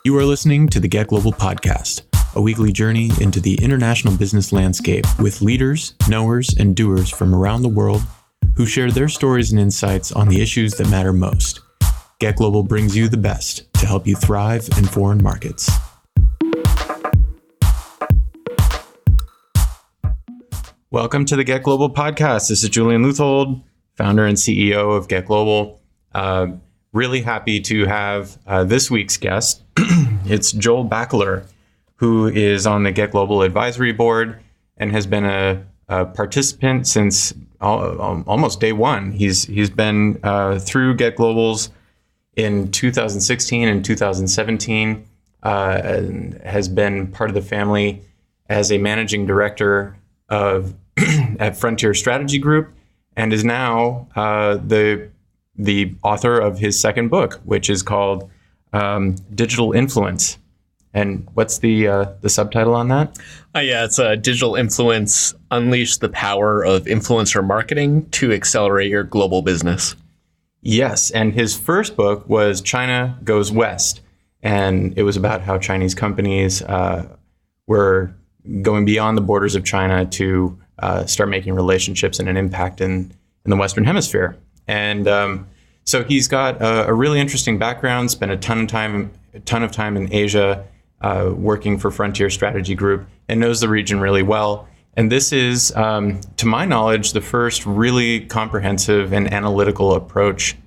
You are listening to the Get Global podcast, a weekly journey into the international business landscape with leaders, knowers, and doers from around the world who share their stories and insights on the issues that matter most. Get Global brings you the best to help you thrive in foreign markets. Welcome to the Get Global podcast. This is Julian Leuthold, founder and CEO of Get Global. Really happy to have this week's guest. It's Joel Backaler, who is on the Get Global advisory board and has been a participant since almost day one. He's been through Get Global's in 2016 and 2017, and has been part of the family as a managing director at Frontier Strategy Group, and is now the author of his second book, which is called Digital Influence. And what's the subtitle on that? It's Digital Influence: Unleash the Power of Influencer Marketing to Accelerate Your Global Business. Yes, and his first book was China Goes West, and it was about how Chinese companies were going beyond the borders of China to start making relationships and an impact in the Western Hemisphere. And so he's got a really interesting background, spent a ton of time in Asia working for Frontier Strategy Group, and knows the region really well. And this is, to my knowledge, the first really comprehensive and analytical approach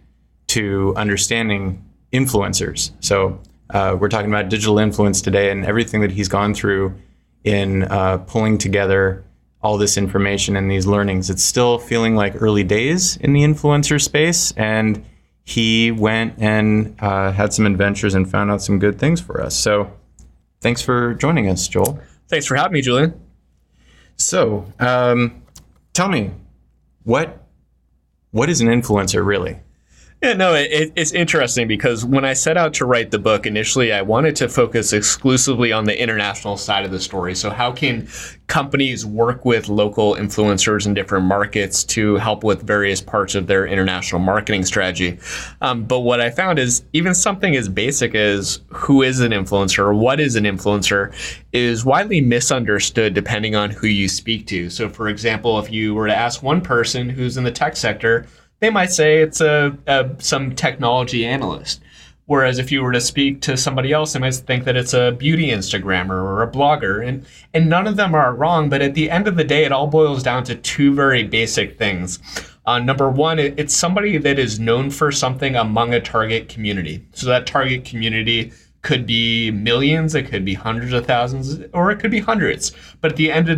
to understanding influencers. So we're talking about digital influence today and everything that he's gone through in pulling together all this information and these learnings. It's still feeling like early days in the influencer space, and he went and had some adventures and found out some good things for us. So thanks for joining us, Joel. Thanks for having me, Julian. So tell me, what is an influencer really? Yeah, no, it's interesting because when I set out to write the book, initially I wanted to focus exclusively on the international side of the story. So how can companies work with local influencers in different markets to help with various parts of their international marketing strategy? But what I found is even something as basic as who is an influencer or what is an influencer is widely misunderstood depending on who you speak to. So for example, if you were to ask one person who's in the tech sector, they might say it's some technology analyst. Whereas if you were to speak to somebody else, they might think that it's a beauty Instagrammer or a blogger. And none of them are wrong, but at the end of the day, it all boils down to two very basic things. Number one, it's somebody that is known for something among a target community. So that target community could be millions, it could be hundreds of thousands, or it could be hundreds. But at the end of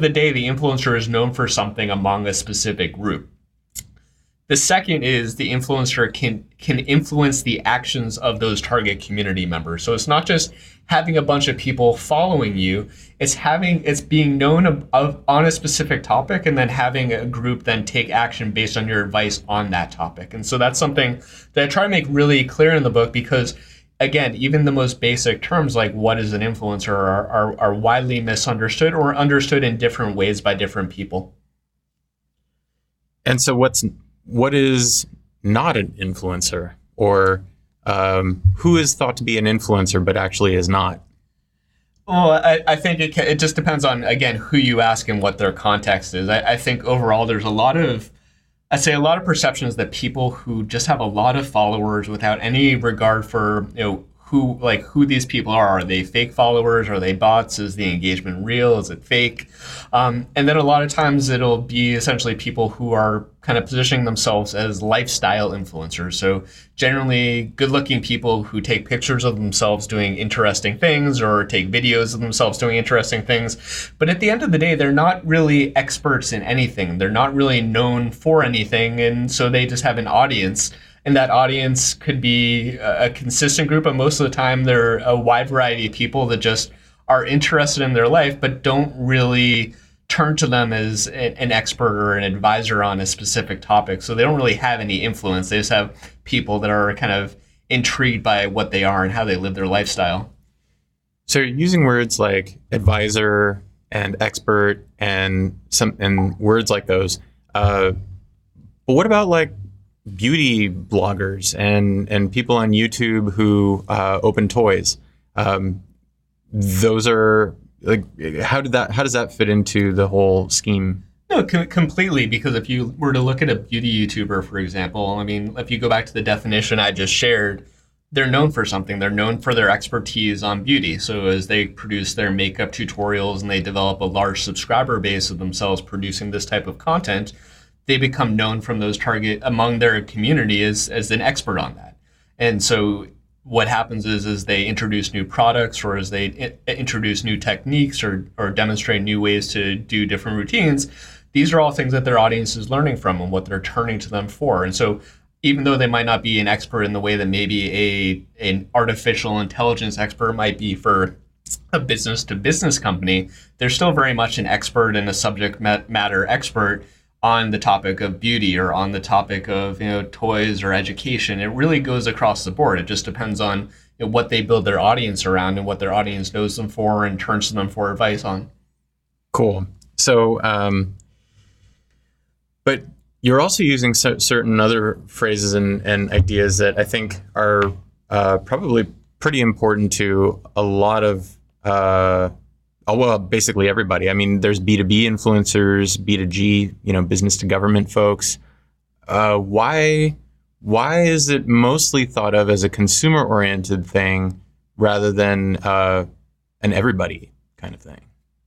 the day, the influencer is known for something among a specific group. The second is the influencer can influence the actions of those target community members. So it's not just having a bunch of people following you, it's being known on a specific topic and then having a group then take action based on your advice on that topic. And so that's something that I try to make really clear in the book because, again, even the most basic terms like what is an influencer are widely misunderstood or understood in different ways by different people. And so what is not an influencer, or who is thought to be an influencer but actually is not? Well, I think it just depends on, again, who you ask and what their context is. I think overall there's a lot of perceptions that people who just have a lot of followers without any regard for who these people are. Are they fake followers? Are they bots? Is the engagement real? Is it fake? And then a lot of times it'll be essentially people who are kind of positioning themselves as lifestyle influencers. So generally good-looking people who take pictures of themselves doing interesting things or take videos of themselves doing interesting things. But at the end of the day, they're not really experts in anything. They're not really known for anything. And so they just have an audience. And that audience could be a consistent group, but most of the time they're a wide variety of people that just are interested in their life, but don't really turn to them as an expert or an advisor on a specific topic. So they don't really have any influence. They just have people that are kind of intrigued by what they are and how they live their lifestyle. So you're using words like advisor and expert and words like those. But what about like beauty bloggers and people on YouTube who open toys? those are like, how does that fit into the whole scheme? No, completely. Because if you were to look at a beauty YouTuber, for example, I mean, if you go back to the definition I just shared, they're known for something. They're known for their expertise on beauty. So as they produce their makeup tutorials and they develop a large subscriber base of themselves producing this type of content, they become known from those target among their community as an expert on that. And so what happens is they introduce new products, or as they introduce new techniques, or demonstrate new ways to do different routines, these are all things that their audience is learning from and what they're turning to them for. And so even though they might not be an expert in the way that maybe an artificial intelligence expert might be for a business to business company, they're still very much an expert and a subject matter expert on the topic of beauty or on the topic of toys or education. It really goes across the board. It just depends on what they build their audience around and what their audience knows them for and turns to them for advice on. Cool. So, but you're also using certain other phrases and ideas that I think are probably pretty important to a lot of, basically everybody. I mean, there's B2B influencers, B2G, business to government folks. Why is it mostly thought of as a consumer-oriented thing rather than an everybody kind of thing?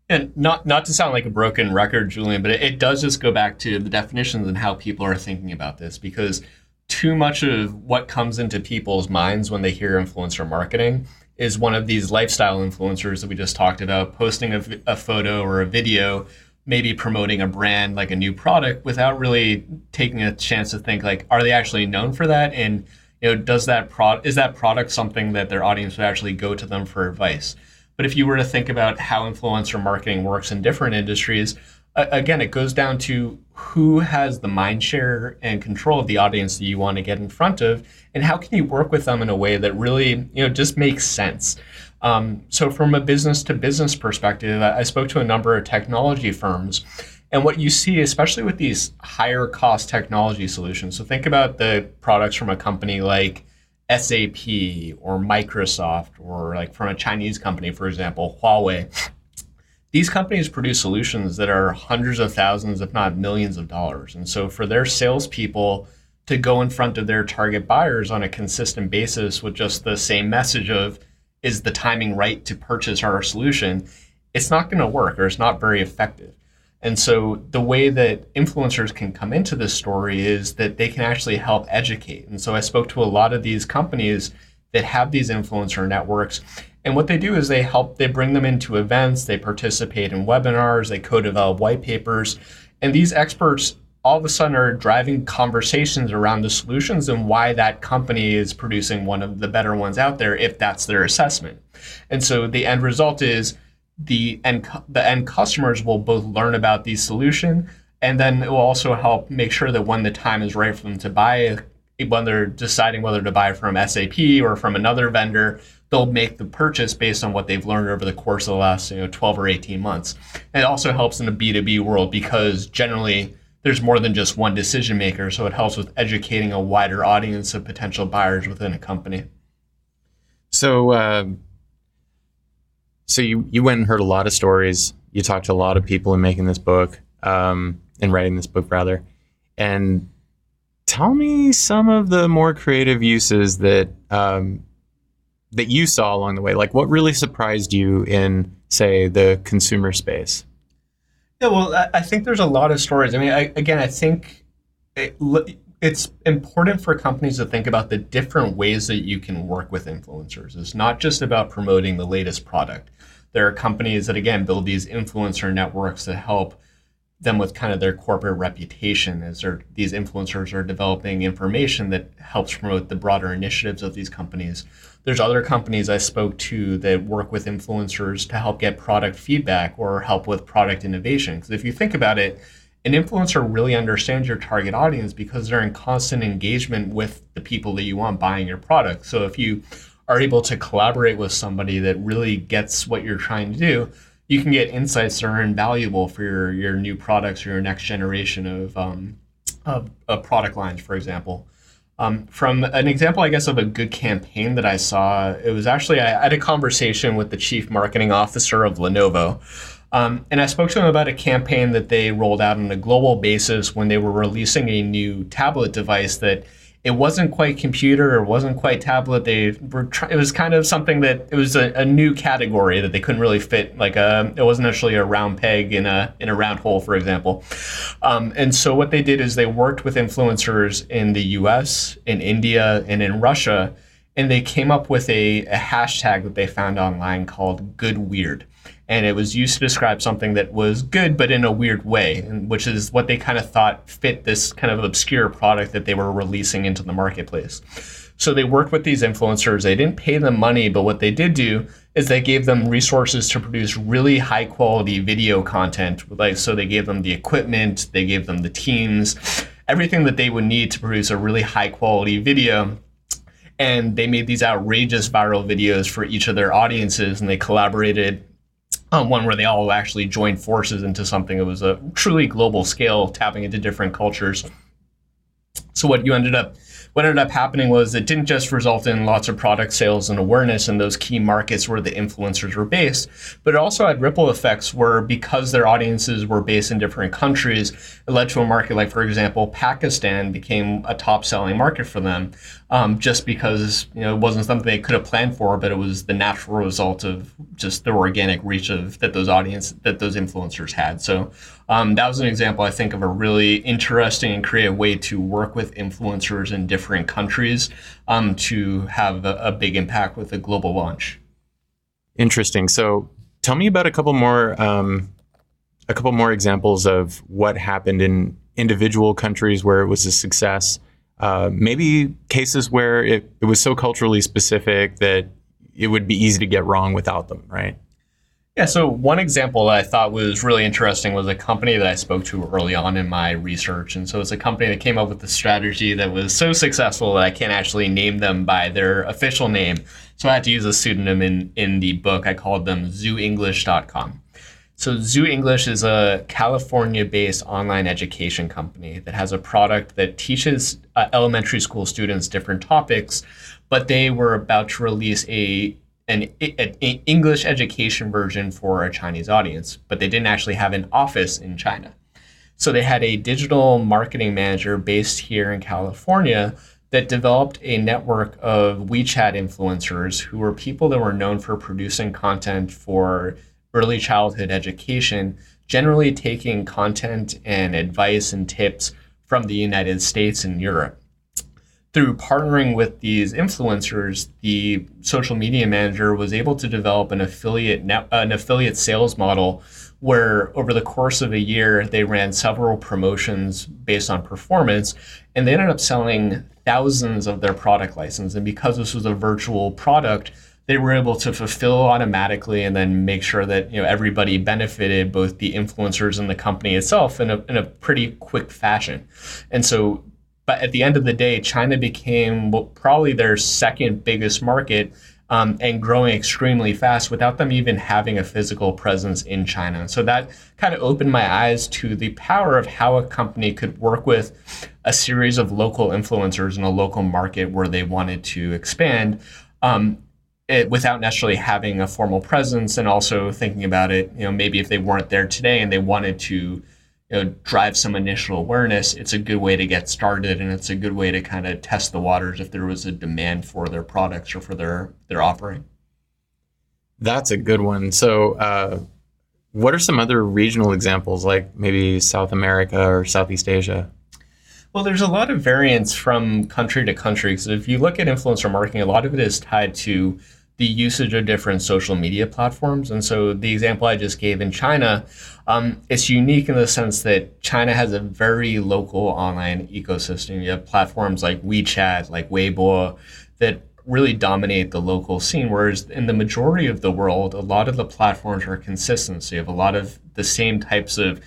And not to sound like a broken record, Julian, but it does just go back to the definitions and how people are thinking about this, because too much of what comes into people's minds when they hear influencer marketing is one of these lifestyle influencers that we just talked about, posting a photo or a video, maybe promoting a brand like a new product without really taking a chance to think like, are they actually known for that? And is that product something that their audience would actually go to them for advice? But if you were to think about how influencer marketing works in different industries, again, it goes down to who has the mind share and control of the audience that you want to get in front of, and how can you work with them in a way that really, just makes sense. So from a business to business perspective, I spoke to a number of technology firms, and what you see, especially with these higher cost technology solutions, so think about the products from a company like SAP or Microsoft, or like from a Chinese company, for example, Huawei. These companies produce solutions that are hundreds of thousands, if not millions of dollars. And so for their salespeople to go in front of their target buyers on a consistent basis with just the same message of, is the timing right to purchase our solution, it's not going to work, or it's not very effective. And so the way that influencers can come into this story is that they can actually help educate. And so I spoke to a lot of these companies that have these influencer networks. And what they do is they bring them into events, they participate in webinars, they co-develop white papers. And these experts all of a sudden are driving conversations around the solutions and why that company is producing one of the better ones out there, if that's their assessment. And so the end result is the end customers will both learn about the solution, and then it will also help make sure that when the time is right for them to buy, when they're deciding whether to buy from SAP or from another vendor, they'll make the purchase based on what they've learned over the course of the last 12 or 18 months. And it also helps in the B2B world, because generally there's more than just one decision maker, so it helps with educating a wider audience of potential buyers within a company. So you went and heard a lot of stories. You talked to a lot of people in making this book, and writing this book rather. And tell me some of the more creative uses that that you saw along the way. Like, what really surprised you in, say, the consumer space? Yeah, well, I think there's a lot of stories. I mean, I think it's important for companies to think about the different ways that you can work with influencers. It's not just about promoting the latest product. There are companies that, again, build these influencer networks that help them with kind of their corporate reputation, as these influencers are developing information that helps promote the broader initiatives of these companies. There's other companies I spoke to that work with influencers to help get product feedback or help with product innovation. Because if you think about it, an influencer really understands your target audience because they're in constant engagement with the people that you want buying your product. So if you are able to collaborate with somebody that really gets what you're trying to do, you can get insights that are invaluable for your new products or your next generation of product lines, for example. From an example, I guess, of a good campaign that I saw, it was actually, I had a conversation with the chief marketing officer of Lenovo. And I spoke to him about a campaign that they rolled out on a global basis when they were releasing a new tablet device that it wasn't quite computer or wasn't quite tablet. It was kind of something that it was a new category that they couldn't really fit. It wasn't actually a round peg in a round hole, for example. And so what they did is they worked with influencers in the US, in India, and in Russia, and they came up with a hashtag that they found online called Good Weird. And it was used to describe something that was good, but in a weird way, which is what they kind of thought fit this kind of obscure product that they were releasing into the marketplace. So they worked with these influencers. They didn't pay them money, but what they did do is they gave them resources to produce really high quality video content. So they gave them the equipment, they gave them the teams, everything that they would need to produce a really high quality video. And they made these outrageous viral videos for each of their audiences, and they collaborated on one where they all actually joined forces into something that was a truly global scale, tapping into different cultures. So what ended up happening was it didn't just result in lots of product sales and awareness in those key markets where the influencers were based, but it also had ripple effects where, because their audiences were based in different countries, it led to a market like, for example, Pakistan became a top-selling market for them, just because it wasn't something they could have planned for, but it was the natural result of just the organic reach that those influencers had. So that was an example, I think, of a really interesting and creative way to work with influencers in different countries to have a big impact with a global launch. Interesting. So tell me about a couple more examples of what happened in individual countries where it was a success. Maybe cases where it was so culturally specific that it would be easy to get wrong without them, right? Yeah, so one example that I thought was really interesting was a company that I spoke to early on in my research. And so it's a company that came up with a strategy that was so successful that I can't actually name them by their official name. So I had to use a pseudonym in the book. I called them ZooEnglish.com. So Zoo English is a California-based online education company that has a product that teaches elementary school students different topics, but they were about to release an English education version for a Chinese audience, but they didn't actually have an office in China. So they had a digital marketing manager based here in California that developed a network of WeChat influencers who were people that were known for producing content for early childhood education, generally taking content and advice and tips from the United States and Europe. Through partnering with these influencers, the social media manager was able to develop an affiliate sales model where over the course of a year, they ran several promotions based on performance, and they ended up selling thousands of their product license. And because this was a virtual product, they were able to fulfill automatically and then make sure that everybody benefited, both the influencers and the company itself, in a pretty quick fashion. And so, but at the end of the day, China became probably their second biggest market, and growing extremely fast without them even having a physical presence in China. So that kind of opened my eyes to the power of how a company could work with a series of local influencers in a local market where they wanted to expand, without necessarily having a formal presence, and also thinking about it, maybe if they weren't there today and they wanted to drive some initial awareness, it's a good way to get started, and it's a good way to kind of test the waters if there was a demand for their products or for their offering. That's a good one. So what are some other regional examples, like maybe South America or Southeast Asia? Well, there's a lot of variance from country to country. Because if you look at influencer marketing, a lot of it is tied to the usage of different social media platforms. And so the example I just gave in China, it's unique in the sense that China has a very local online ecosystem. You have platforms like WeChat, like Weibo, that really dominate the local scene, whereas in the majority of the world, a lot of the platforms are consistent. So you have a lot of the same types of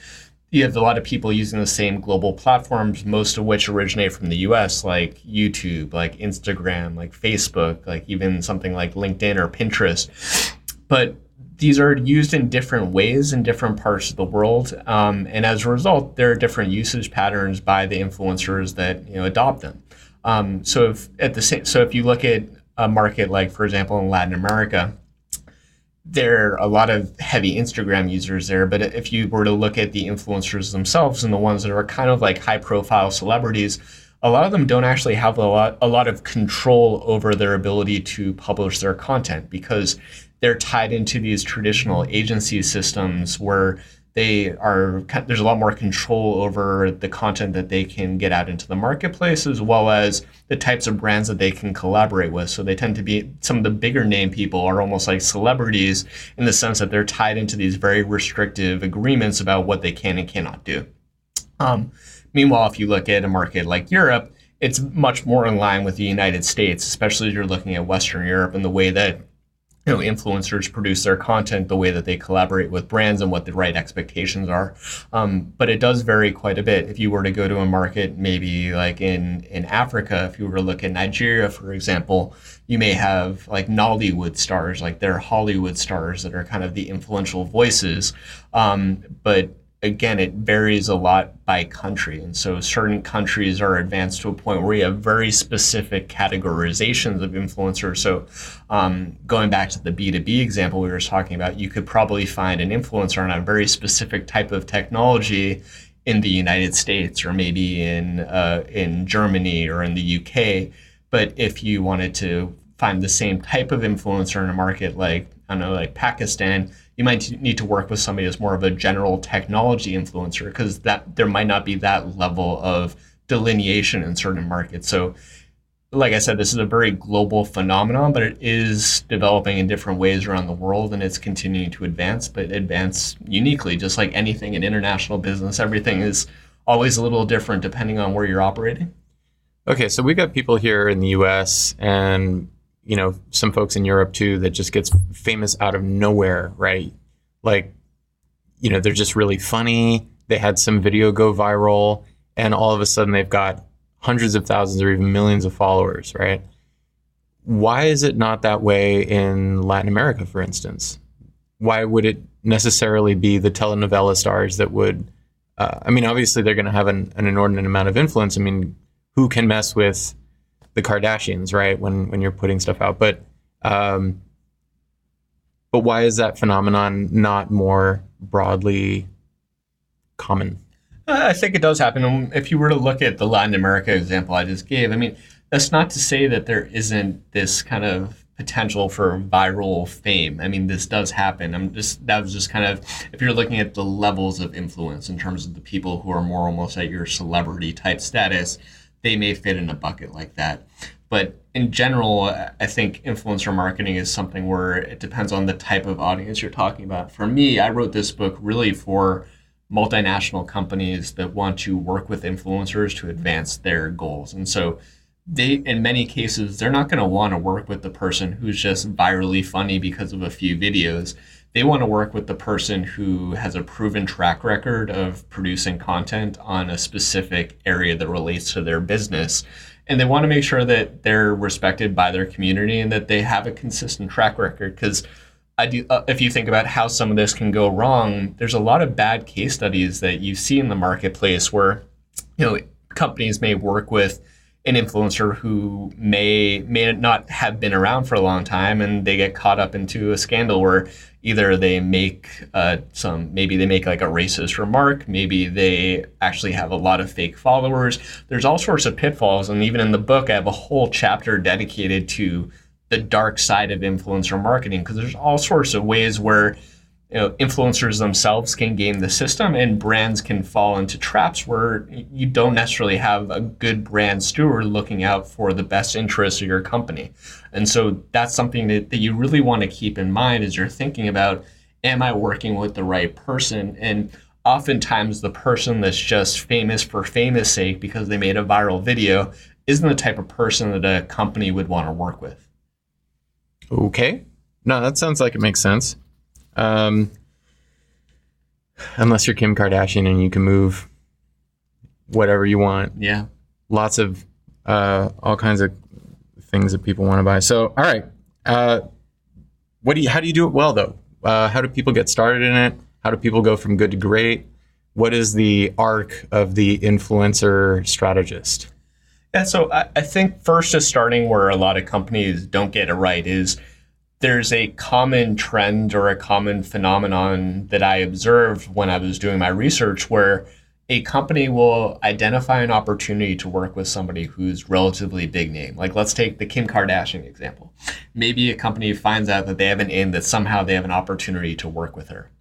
You have a lot of people using the same global platforms, most of which originate from the US, like YouTube, like Instagram, like Facebook, like even something like LinkedIn or Pinterest. But these are used in different ways in different parts of the world. And as a result, there are different usage patterns by the influencers that adopt them. So if you look at a market like, for example, in Latin America, there are a lot of heavy Instagram users there. But if you were to look at the influencers themselves and the ones that are kind of like high profile celebrities, a lot of them don't actually have a lot of control over their ability to publish their content because they're tied into these traditional agency systems where there's a lot more control over the content that they can get out into the marketplace, as well as the types of brands that they can collaborate with. So they tend to be, some of the bigger name people are almost like celebrities in the sense that they're tied into these very restrictive agreements about what they can and cannot do. Meanwhile, if you look at a market like Europe, it's much more in line with the United States, especially as you're looking at Western Europe and the way that influencers produce their content, the way that they collaborate with brands and what the right expectations are. But it does vary quite a bit. If you were to go to a market, maybe like in Africa, if you were to look at Nigeria, for example, you may have like Nollywood stars, like they're Hollywood stars that are kind of the influential voices. But again, it varies a lot by country. And so certain countries are advanced to a point where you have very specific categorizations of influencers. So going back to the B2B example we were talking about, you could probably find an influencer on a very specific type of technology in the United States or maybe in Germany or in the UK. But if you wanted to find the same type of influencer in a market like, I don't know, like Pakistan, you might need to work with somebody who's more of a general technology influencer because there might not be that level of delineation in certain markets. So like I said, this is a very global phenomenon, but it is developing in different ways around the world and it's continuing to advance, but advance uniquely, just like anything in international business. Everything is always a little different depending on where you're operating. Okay, so we got people here in the US and some folks in Europe too that just gets famous out of nowhere, right? Like, they're just really funny. They had some video go viral and all of a sudden they've got hundreds of thousands or even millions of followers, right? Why is it not that way in Latin America, for instance? Why would it necessarily be the telenovela stars that would, obviously they're going to have an inordinate amount of influence. Who can mess with the Kardashians, right? When you're putting stuff out, but why is that phenomenon not more broadly common? I think it does happen. If you were to look at the Latin America example I just gave, that's not to say that there isn't this kind of potential for viral fame. This does happen. That was just kind of, if you're looking at the levels of influence in terms of the people who are more almost at your celebrity type status, they may fit in a bucket like that. But in general, I think influencer marketing is something where it depends on the type of audience you're talking about. For me, I wrote this book really for multinational companies that want to work with influencers to advance their goals. And so in many cases, they're not going to want to work with the person who's just virally funny because of a few videos. They want to work with the person who has a proven track record of producing content on a specific area that relates to their business. And they want to make sure that they're respected by their community and that they have a consistent track record. Because if you think about how some of this can go wrong, there's a lot of bad case studies that you see in the marketplace where companies may work with an influencer who may not have been around for a long time, and they get caught up into a scandal where either they make maybe they make like a racist remark, maybe they actually have a lot of fake followers. There's all sorts of pitfalls, and even in the book, I have a whole chapter dedicated to the dark side of influencer marketing, because there's all sorts of ways where influencers themselves can game the system and brands can fall into traps where you don't necessarily have a good brand steward looking out for the best interests of your company. And so that's something that you really want to keep in mind as you're thinking about, am I working with the right person? And oftentimes the person that's just famous for famous sake because they made a viral video isn't the type of person that a company would want to work with. Okay. No, that sounds like it makes sense. Unless you're Kim Kardashian and you can move whatever you want. Yeah. Lots of all kinds of things that people want to buy. So, all right. How do you do it well, though? How do people get started in it? How do people go from good to great? What is the arc of the influencer strategist? Yeah, so I think first just starting where a lot of companies don't get it right is there's a common trend or a common phenomenon that I observed when I was doing my research where a company will identify an opportunity to work with somebody who's relatively big name. Like let's take the Kim Kardashian example. Maybe a company finds out that they have an in that somehow they have an opportunity to work with her.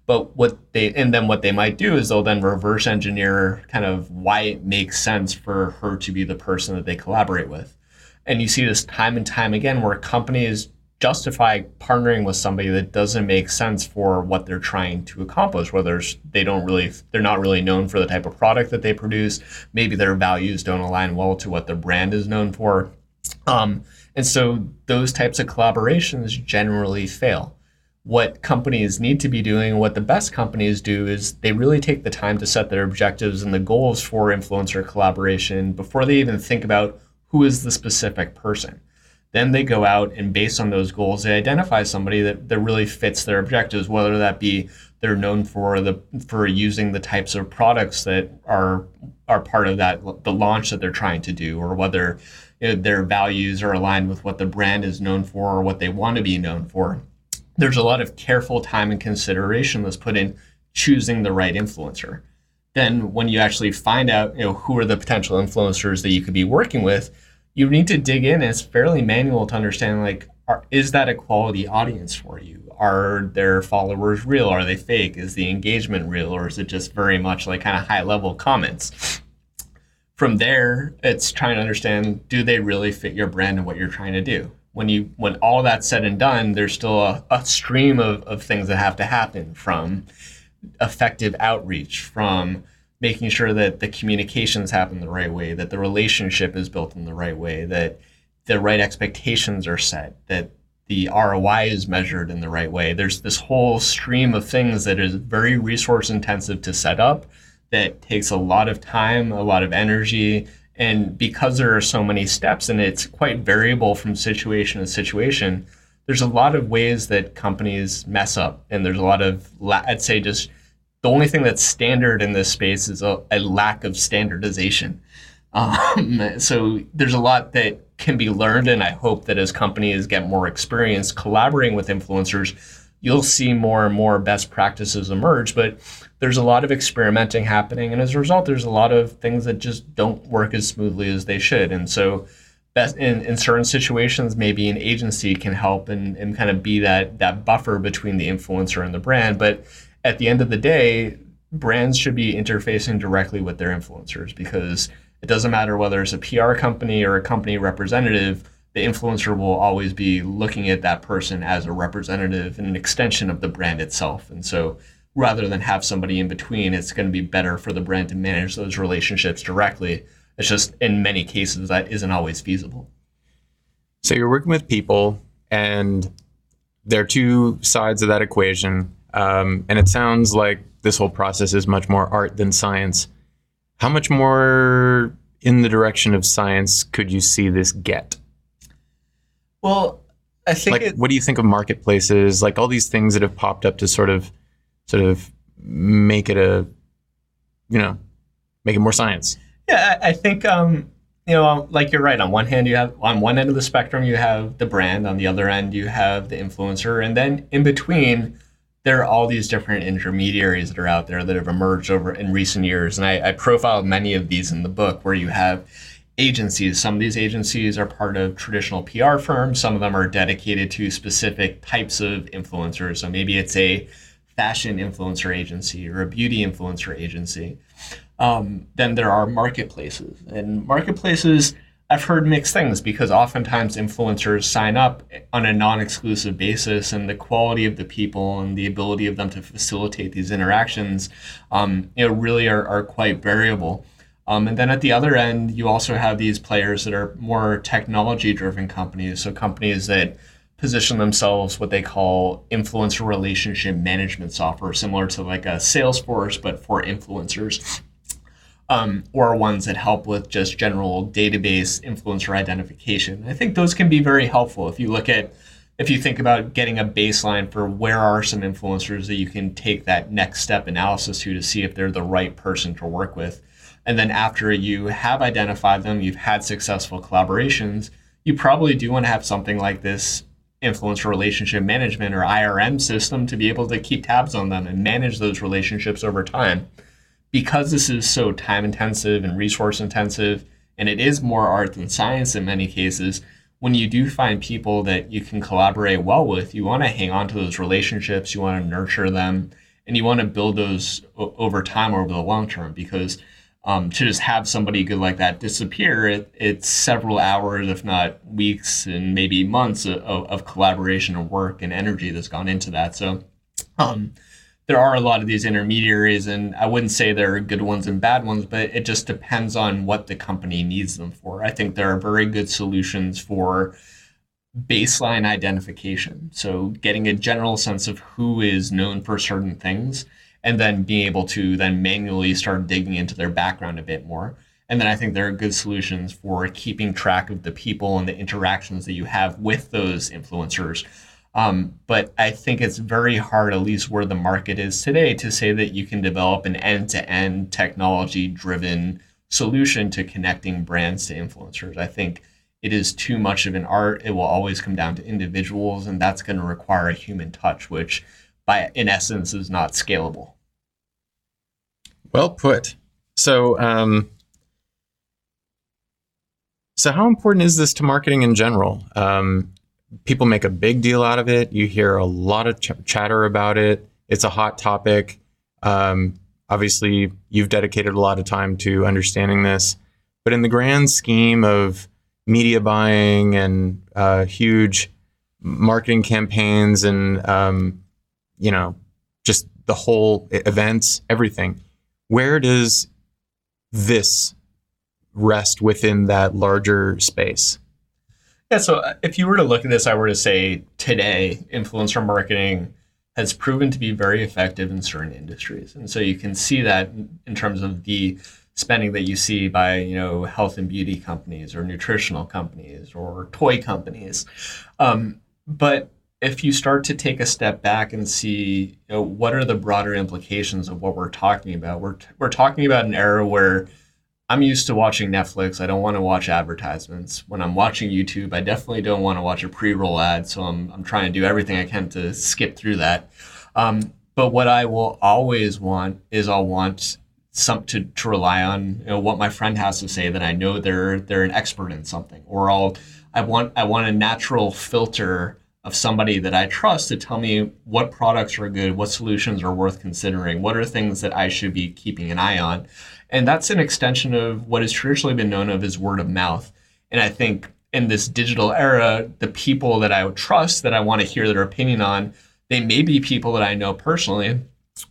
But what they might do is they'll then reverse engineer kind of why it makes sense for her to be the person that they collaborate with. And you see this time and time again where companies justify partnering with somebody that doesn't make sense for what they're trying to accomplish, whether they're not really known for the type of product that they produce. Maybe their values don't align well to what their brand is known for. And so those types of collaborations generally fail. What companies need to be doing, what the best companies do, is they really take the time to set their objectives and the goals for influencer collaboration before they even think about who is the specific person. Then they go out and based on those goals, they identify somebody that really fits their objectives, whether that be they're known for using the types of products that are part of the launch that they're trying to do, or whether their values are aligned with what the brand is known for or what they want to be known for. There's a lot of careful time and consideration that's put in choosing the right influencer. Then when you actually find out, who are the potential influencers that you could be working with, you need to dig in. And it's fairly manual to understand, is that a quality audience for you? Are their followers real? Are they fake? Is the engagement real? Or is it just very much like kind of high level comments? From there, it's trying to understand, do they really fit your brand and what you're trying to do? When all that's said and done, there's still a stream of things that have to happen, from effective outreach, from making sure that the communications happen the right way, that the relationship is built in the right way, that the right expectations are set, that the ROI is measured in the right way. There's this whole stream of things that is very resource intensive to set up, that takes a lot of time, a lot of energy. And because there are so many steps and it's quite variable from situation to situation, there's a lot of ways that companies mess up. And there's a lot of, I'd say, just the only thing that's standard in this space is a lack of standardization. So there's a lot that can be learned. And I hope that as companies get more experience collaborating with influencers, you'll see more and more best practices emerge. But there's a lot of experimenting happening. And as a result, there's a lot of things that just don't work as smoothly as they should. And so in certain situations, maybe an agency can help and kind of be that buffer between the influencer and the brand. But at the end of the day, brands should be interfacing directly with their influencers, because it doesn't matter whether it's a PR company or a company representative, the influencer will always be looking at that person as a representative and an extension of the brand itself. And so rather than have somebody in between, it's going to be better for the brand to manage those relationships directly. It's just in many cases that isn't always feasible. So you're working with people, and there are two sides of that equation. And it sounds like this whole process is much more art than science. How much more in the direction of science could you see this get? Well, I think what do you think of marketplaces, like all these things that have popped up to sort of make it make it more science? Yeah, I think like you're right. On one hand, on one end of the spectrum, you have the brand. On the other end, you have the influencer, and then in between, there are all these different intermediaries that are out there that have emerged over in recent years. And I profiled many of these in the book, where you have agencies. Some of these agencies are part of traditional PR firms. Some of them are dedicated to specific types of influencers. So maybe it's a fashion influencer agency or a beauty influencer agency. Then there are marketplaces. And marketplaces, I've heard mixed things, because oftentimes influencers sign up on a non-exclusive basis, and the quality of the people and the ability of them to facilitate these interactions really are quite variable. And then at the other end, you also have these players that are more technology-driven companies. So companies that position themselves what they call influencer relationship management software, similar to like a Salesforce, but for influencers, or ones that help with just general database influencer identification. I think those can be very helpful if you think about getting a baseline for where are some influencers that you can take that next step analysis to see if they're the right person to work with. And then after you have identified them, you've had successful collaborations, you probably do want to have something like this influencer relationship management or IRM system to be able to keep tabs on them and manage those relationships over time. Because this is so time intensive and resource intensive, and it is more art than science in many cases, when you do find people that you can collaborate well with, you want to hang on to those relationships, you want to nurture them, and you want to build those over time, over the long term, because to just have somebody good like that disappear, it's several hours, if not weeks and maybe months of collaboration and work and energy that's gone into that. So there are a lot of these intermediaries, and I wouldn't say there are good ones and bad ones, but it just depends on what the company needs them for. I think there are very good solutions for baseline identification. So getting a general sense of who is known for certain things, and then being able to then manually start digging into their background a bit more. And then I think there are good solutions for keeping track of the people and the interactions that you have with those influencers. But I think it's very hard, at least where the market is today, to say that you can develop an end-to-end technology-driven solution to connecting brands to influencers. I think it is too much of an art. It will always come down to individuals, and that's going to require a human touch, which in essence is not scalable. Well put. So how important is this to marketing in general? People make a big deal out of it. You hear a lot of chatter about it. It's a hot topic. Obviously, you've dedicated a lot of time to understanding this. But in the grand scheme of media buying and huge marketing campaigns and, just the whole events, everything, where does this rest within that larger space? Yeah, so if you were to look at this, I were to say today, influencer marketing has proven to be very effective in certain industries. And so you can see that in terms of the spending that you see by, health and beauty companies or nutritional companies or toy companies. But if you start to take a step back and see, what are the broader implications of what we're talking about? We're talking about an era where I'm used to watching Netflix. I don't want to watch advertisements. When I'm watching YouTube, I definitely don't want to watch a pre-roll ad. So I'm trying to do everything I can to skip through that. But what I will always want is I'll want something to rely on, what my friend has to say, that I know they're an expert in something, or I want a natural filter of somebody that I trust to tell me what products are good, what solutions are worth considering, what are things that I should be keeping an eye on. And that's an extension of what has traditionally been known of as word of mouth. And I think in this digital era, the people that I would trust, that I want to hear their opinion on, they may be people that I know personally,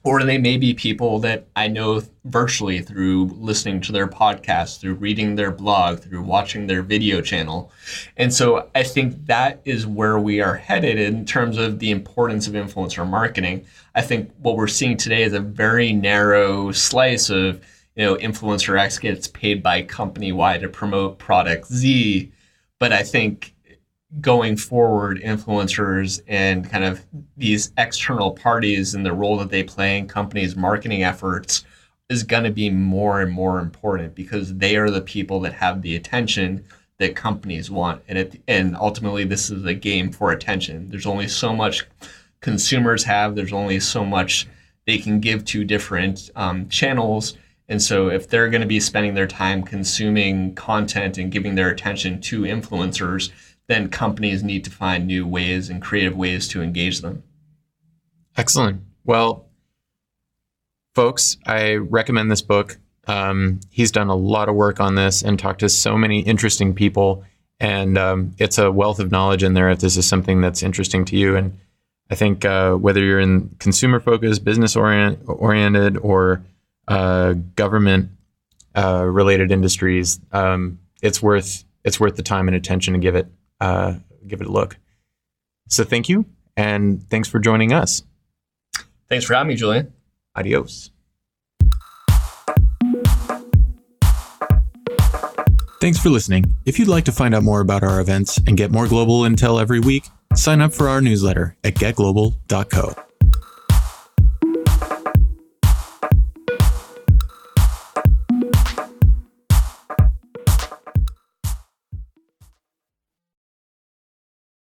or they may be people that I know virtually through listening to their podcast, through reading their blog, through watching their video channel. And so I think that is where we are headed in terms of the importance of influencer marketing. I think what we're seeing today is a very narrow slice of, influencer X gets paid by company Y to promote product Z. But I think going forward, influencers and kind of these external parties and the role that they play in companies' marketing efforts is going to be more and more important, because they are the people that have the attention that companies want. And ultimately, this is a game for attention. There's only so much consumers have. There's only so much they can give to different channels. And so if they're going to be spending their time consuming content and giving their attention to influencers, then companies need to find new ways and creative ways to engage them. Excellent. Well, folks, I recommend this book. He's done a lot of work on this and talked to so many interesting people. And it's a wealth of knowledge in there if this is something that's interesting to you. And I think whether you're in consumer-focused, business-oriented, or government-related industries, it's worth the time and attention to give it a look. So thank you, and thanks for joining us. Thanks for having me, Julian. Adios. Thanks for listening. If you'd like to find out more about our events and get more global intel every week, sign up for our newsletter at getglobal.co.